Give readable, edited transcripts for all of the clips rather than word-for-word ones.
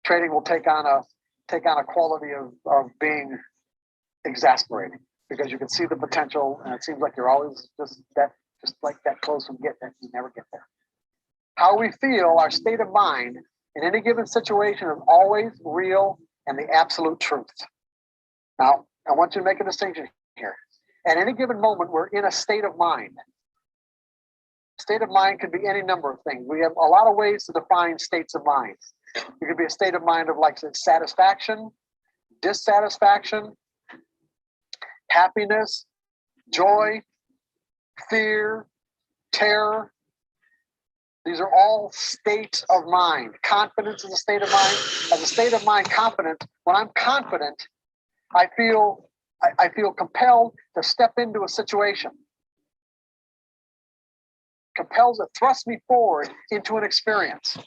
trading will take on a quality of being exasperating, because you can see the potential and it seems like you're always just like that close from getting it. You never get there. How we feel, our state of mind in any given situation is always real and the absolute truth. Now, I want you to make a distinction here. At any given moment, we're in a state of mind. State of mind could be any number of things. We have a lot of ways to define states of mind. It could be a state of mind of like satisfaction, dissatisfaction, happiness, joy, fear, terror. These are all states of mind. Confidence is a state of mind. As a state of mind, confidence, when I'm confident, I feel compelled to step into a situation. Compels to thrust me forward into an experience.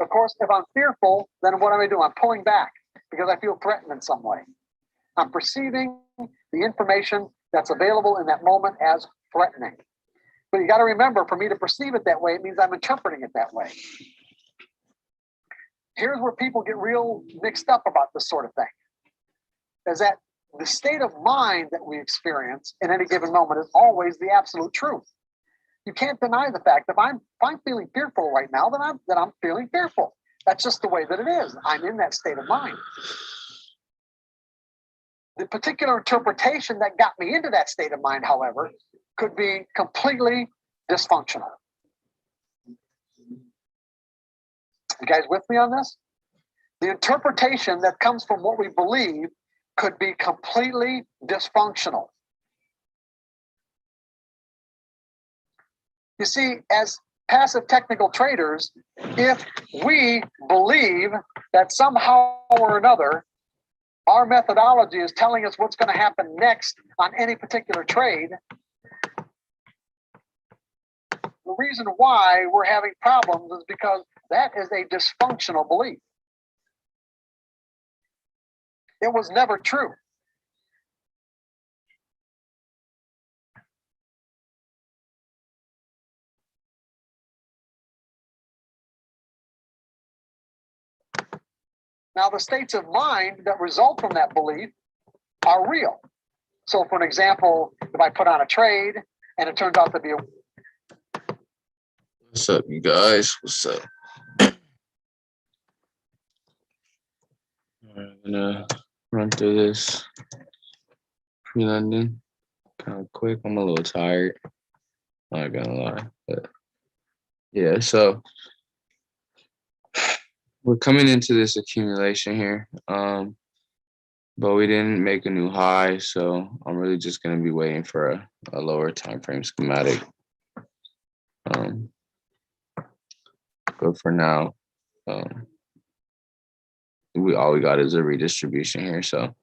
Of course, if I'm fearful, then what am I doing? I'm pulling back because I feel threatened in some way. I'm perceiving the information that's available in that moment as threatening. But you got to remember, for me to perceive it that way, it means I'm interpreting it that way. Here's where people get real mixed up about this sort of thing. Is that the state of mind that we experience in any given moment is always the absolute truth. You can't deny the fact that if I'm feeling fearful right now, then I'm feeling fearful. That's just the way that it is. I'm in that state of mind. The particular interpretation that got me into that state of mind, however, could be completely dysfunctional. You guys with me on this? The interpretation that comes from what we believe could be completely dysfunctional. You see, as passive technical traders, if we believe that somehow or another our methodology is telling us what's going to happen next on any particular trade, the reason why we're having problems is because that is a dysfunctional belief. It was never true. Now, the states of mind that result from that belief are real. So, for an example, if I put on a trade and it turns out to be What's up, you guys? What's up? I'm gonna run through this pre-London kind of quick. I'm a little tired, not gonna lie, but yeah. So we're coming into this accumulation here, but we didn't make a new high, so I'm really just gonna be waiting for a lower time frame schematic. But for now, all we got is a redistribution here, so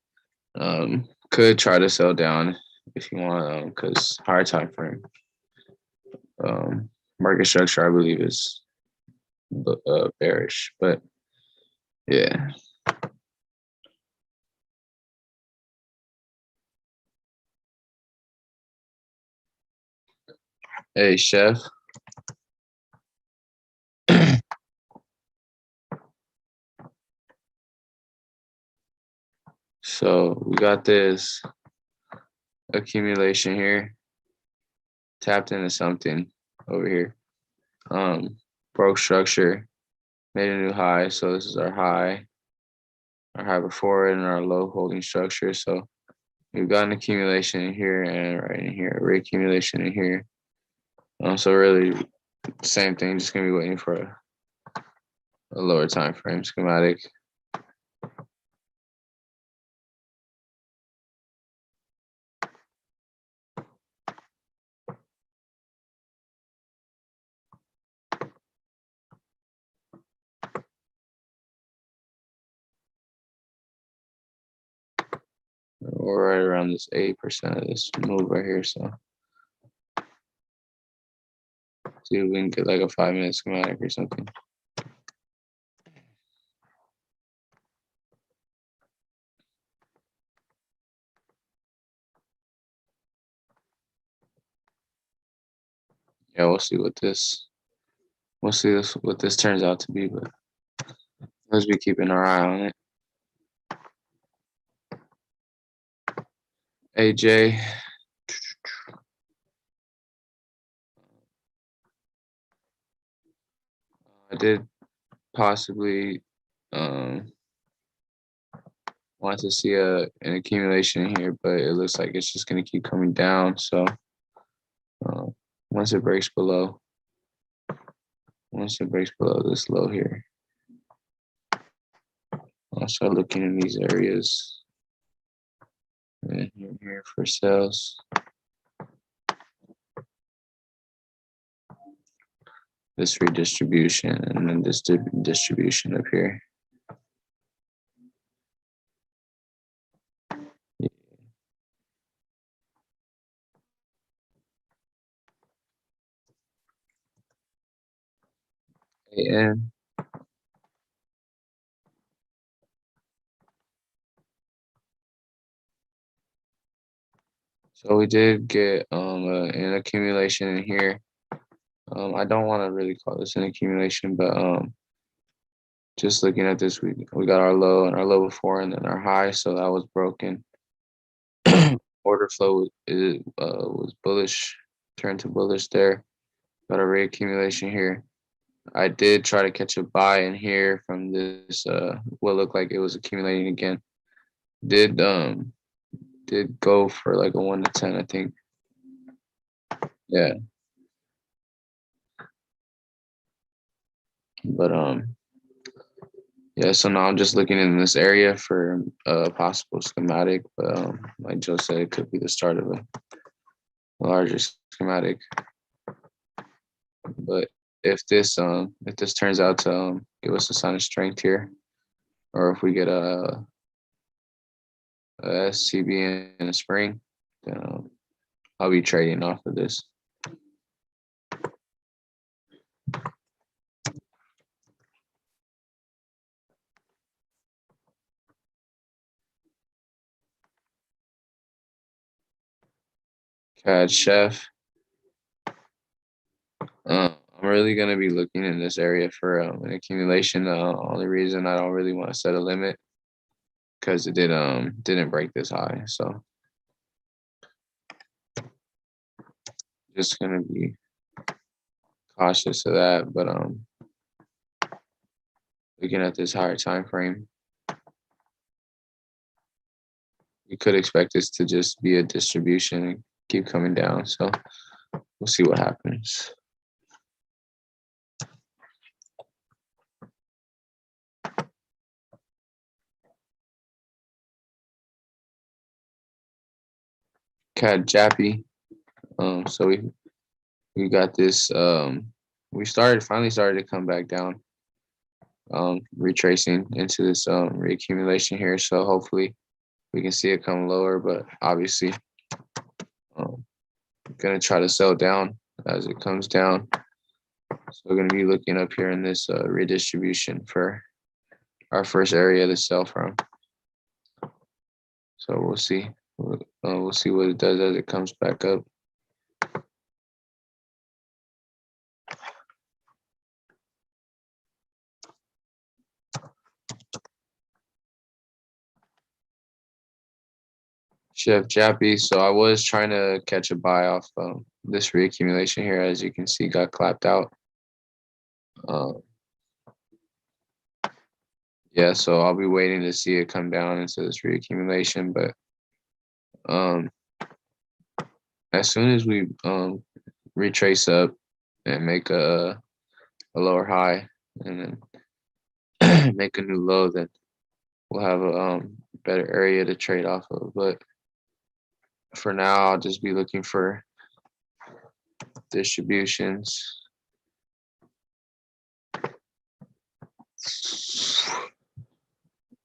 could try to sell down if you want, because higher time frame market structure, I believe, is bearish, but yeah. Hey, Chef. So we got this accumulation here, tapped into something over here. Broke structure, made a new high. So this is our high before it, and our low holding structure. So we've got an accumulation in here and right in here, reaccumulation in here. So really, same thing. Just gonna be waiting for a lower time frame schematic. We're right around this 8% of this move right here. So see if we can get like a 5-minute schematic or something. Yeah, we'll see what this turns out to be, but Let's be keeping our eye on it. AJ, I did possibly um, want to see an accumulation here, but it looks like it's just going to keep coming down. So uh, once it breaks below, this low here, I'll start looking in these areas and here for sales. This redistribution and then this distribution up here. And so we did get an accumulation in here. I don't want to really call this an accumulation, but just looking at this, we got our low and our low before, and then our high, so that was broken. Order flow was bullish, turned to bullish there. Got a reaccumulation here. I did try to catch a buy in here from this what looked like it was accumulating again. Did go for like a 1 to 10, I think. Yeah. But yeah, so now I'm just looking in this area for a possible schematic, but like Joe said, it could be the start of a larger schematic. But if this turns out to give us a sign of strength here, or if we get a SCB in the spring, then I'll be trading off of this. CAD Chef. I'm really gonna be looking in this area for an accumulation. The only reason I don't really want to set a limit because it didn't break this high, so just gonna be cautious of that. But looking at this higher time frame, you could expect this to just be a distribution and keep coming down. So we'll see what happens. CAD Jappy. So we got this. We finally started to come back down. Retracing into this reaccumulation here. So hopefully we can see it come lower, but obviously gonna try to sell down as it comes down. So we're gonna be looking up here in this redistribution for our first area to sell from. So we'll see. We'll see what it does as it comes back up. Chef Jappy. So I was trying to catch a buy off this reaccumulation here, as you can see, got clapped out. Yeah, so I'll be waiting to see it come down into this reaccumulation, but as soon as we retrace up and make a lower high and then make a new low, then we'll have a better area to trade off of. But for now, I'll just be looking for distributions.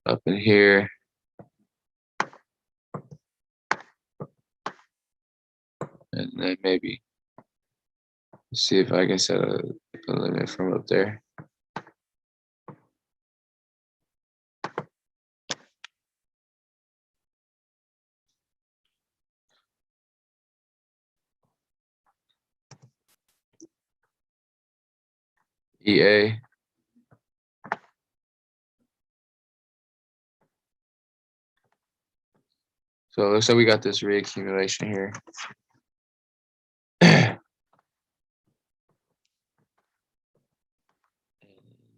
Up in here. And then maybe see if I can set a limit from up there. EA. So it looks like we got this reaccumulation here.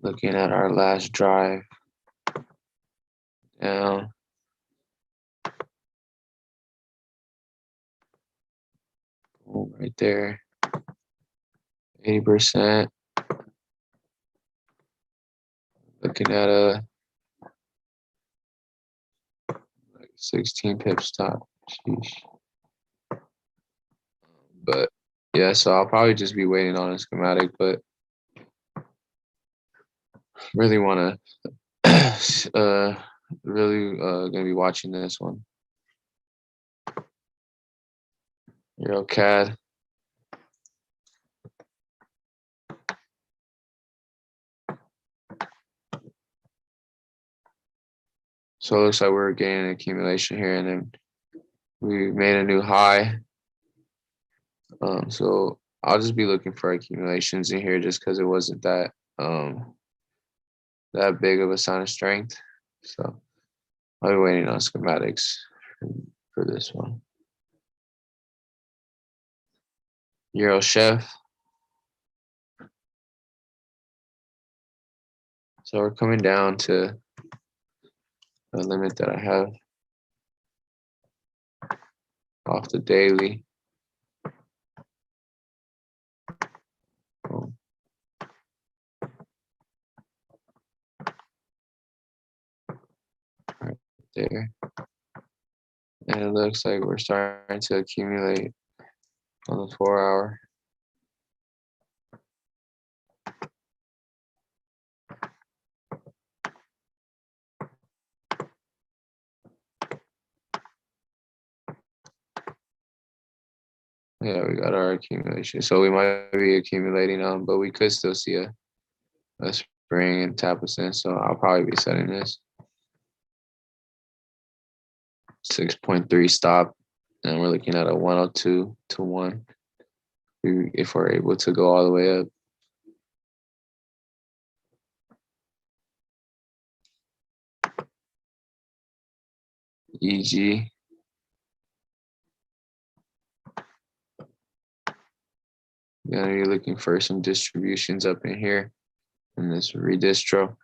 Looking at our last drive down. Right there. 80%. Looking at a 16 pip stop. Sheesh. But yeah, so I'll probably just be waiting on a schematic, but really want to really gonna be watching this one. EuroCAD. So it looks like we're getting an accumulation here, and then we made a new high. So I'll just be looking for accumulations in here just because it wasn't that that big of a sign of strength. So I'll be waiting on schematics for this one. Euro Chef. So we're coming down to a limit that I have off the daily. Right there. And it looks like we're starting to accumulate on the 4 hour. Yeah, we got our accumulation. So we might be accumulating but we could still see a spring and tap us in. So I'll probably be setting this 6.3 stop, and we're looking at a 102 to 1 if we're able to go all the way up. EG. Gonna be looking for some distributions up in here in this redistro.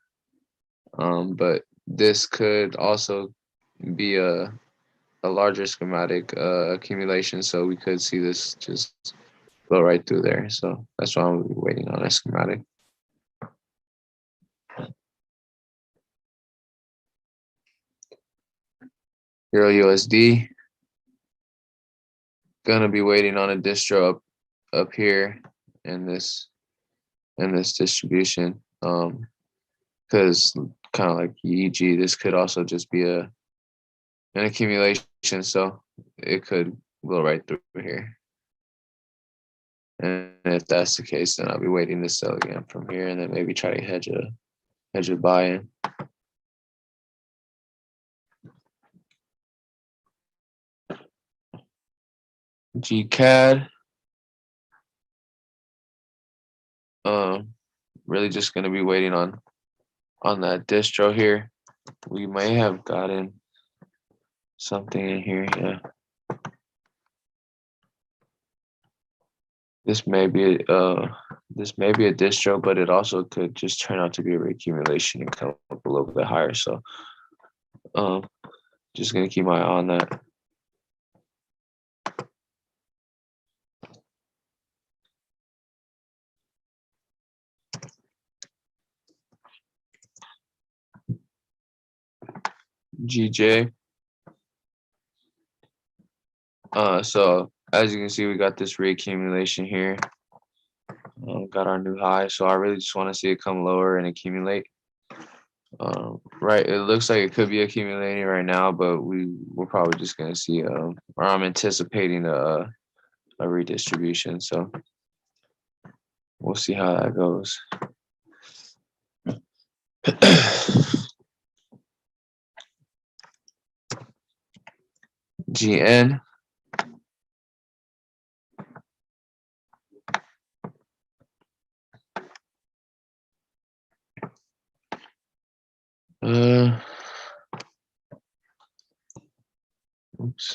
But this could also be a larger schematic accumulation, so we could see this just go right through there. So that's why I'm waiting on a schematic. Euro USD. Gonna be waiting on a distro up here in this distribution. Because kind of like EG, this could also just be an accumulation, so it could go right through here. And if that's the case, then I'll be waiting to sell again from here, and then maybe try to hedge a buy-in. GCAD. Really just gonna be waiting on that distro here. We may have gotten something in here, yeah. This may be a distro, but it also could just turn out to be a reaccumulation and come up a little bit higher. So just gonna keep my eye on that. GJ. So as you can see, we got this reaccumulation here. Got our new high, so I really just want to see it come lower and accumulate. Right, it looks like it could be accumulating right now, but we're probably just gonna see or I'm anticipating a redistribution, so we'll see how that goes. GN. Oops.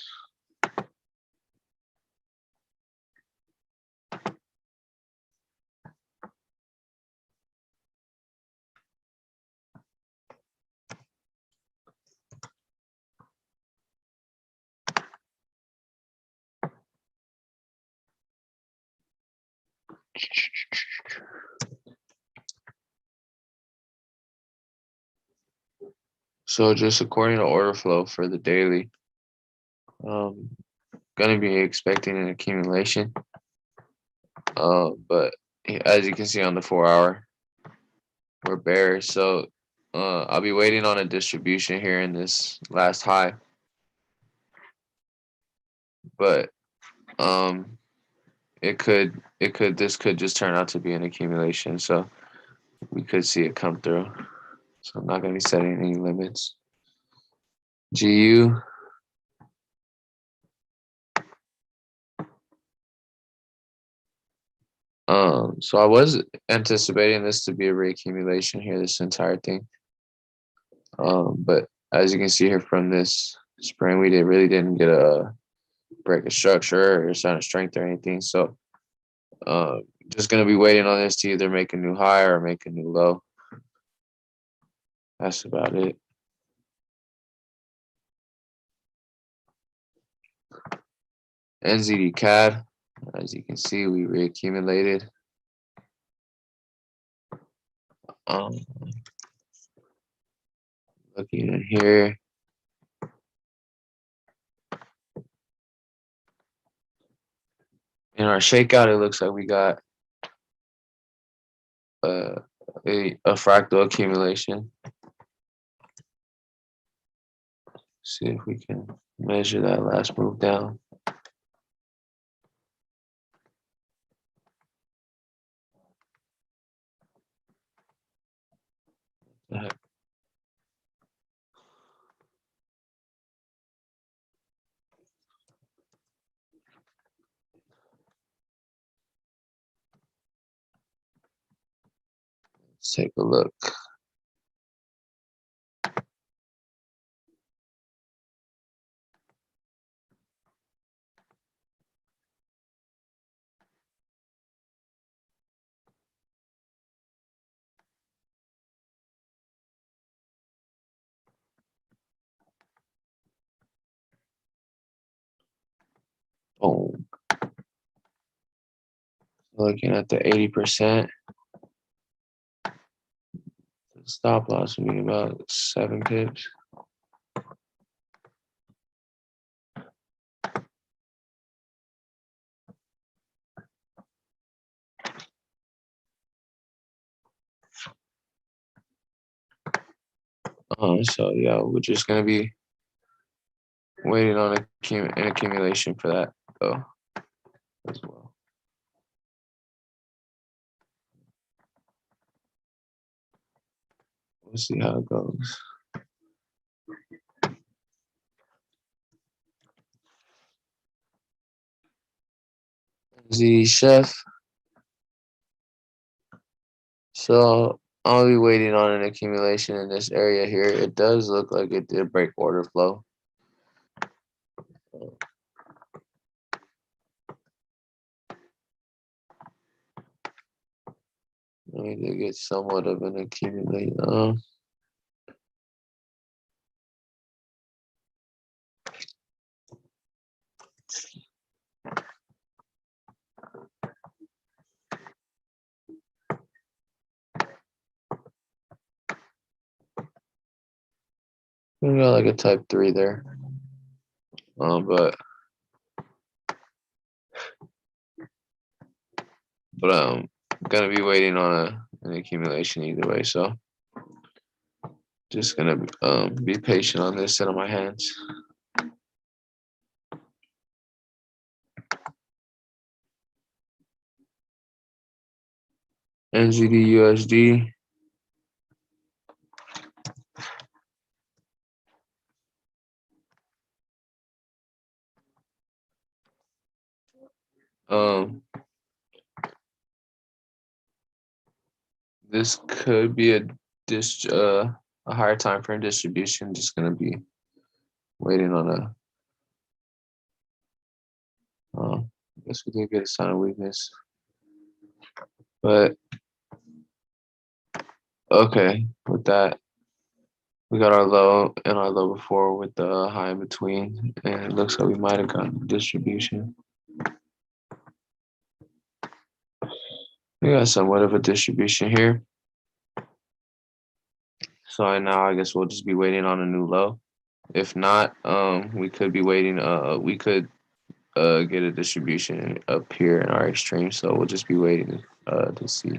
So just according to order flow for the daily, um, gonna be expecting an accumulation. But as you can see on the 4 hour, we're bearish. So I'll be waiting on a distribution here in this last high. But this could just turn out to be an accumulation. So we could see it come through. So I'm not gonna be setting any limits. GU. So I was anticipating this to be a reaccumulation here, this entire thing. But as you can see here from this spring, we really didn't get a break of structure or sign of strength or anything. So just gonna be waiting on this to either make a new high or make a new low. That's about it. NZD CAD, as you can see, we reaccumulated. Looking in here. In our shakeout, it looks like we got a fractal accumulation. See if we can measure that last move down. Let's take a look. Boom. Looking at the 80%. The stop loss would be about 7 pips. So yeah, we're just gonna be waiting on an accumulation for that though as well. We'll see how it goes. The chef. So I'll be waiting on an accumulation in this area here. It does look like it did break order flow. We did get somewhat of an accumulation. We got like a type 3 there. But I'm gonna be waiting on an accumulation either way. So just gonna be patient on this, sit on my hands. NZD USD. This could be a higher time frame distribution. Just gonna be waiting on I guess we did get a sign of weakness, but okay. With that, we got our low and our low before with the high in between, and it looks like we might have gotten distribution. We got somewhat of a distribution here. So right now, I guess we'll just be waiting on a new low. If not, we could be waiting. We could get a distribution up here in our extreme. So we'll just be waiting to see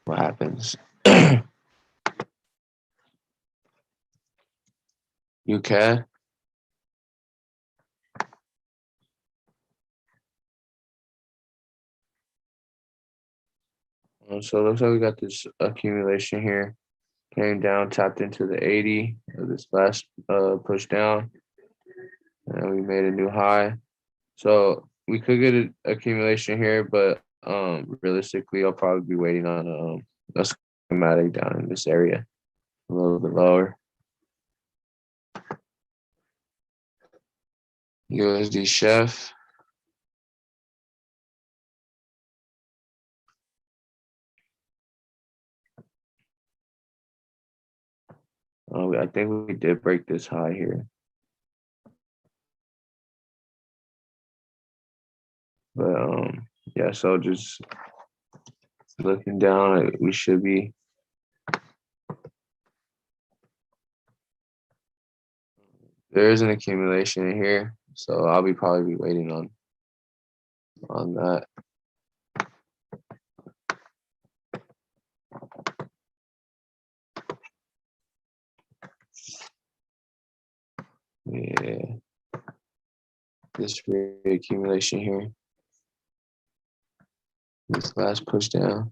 what happens. UCAD. So it looks like we got this accumulation here. Came down, tapped into the 80 of this last push down, and we made a new high. So we could get an accumulation here, but realistically, I'll probably be waiting on a schematic down in this area, a little bit lower. USD Chef. I think we did break this high here. But yeah, so just looking down, we should be. There is an accumulation in here, so I'll be probably waiting on that. Yeah, this accumulation here. This last push down.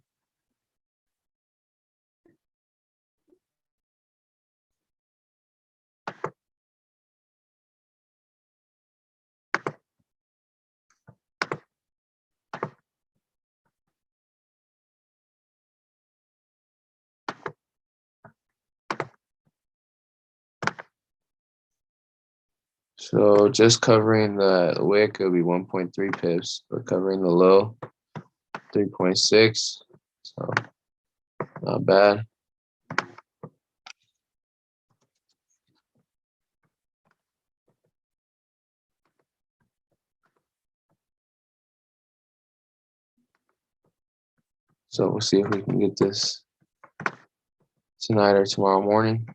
So just covering the wick, it'll be 1.3 pips, but covering the low, 3.6. So not bad. So we'll see if we can get this tonight or tomorrow morning.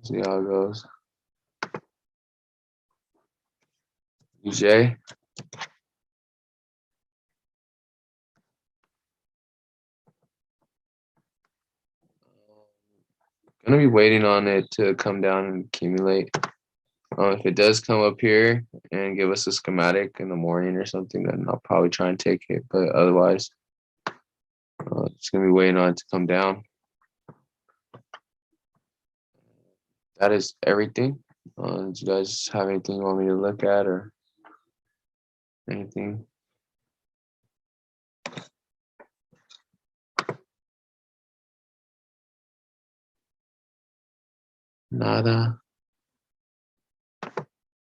See how it goes. UJ. Gonna be waiting on it to come down and accumulate. If it does come up here and give us a schematic in the morning or something, then I'll probably try and take it. But otherwise, it's gonna be waiting on it to come down. That is everything. Do you guys have anything you want me to look at or anything? Nada.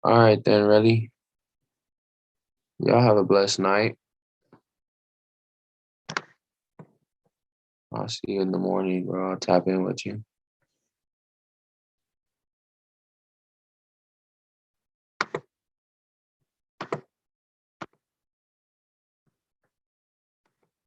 All right then, ready? Y'all have a blessed night. I'll see you in the morning, bro. I'll tap in with you.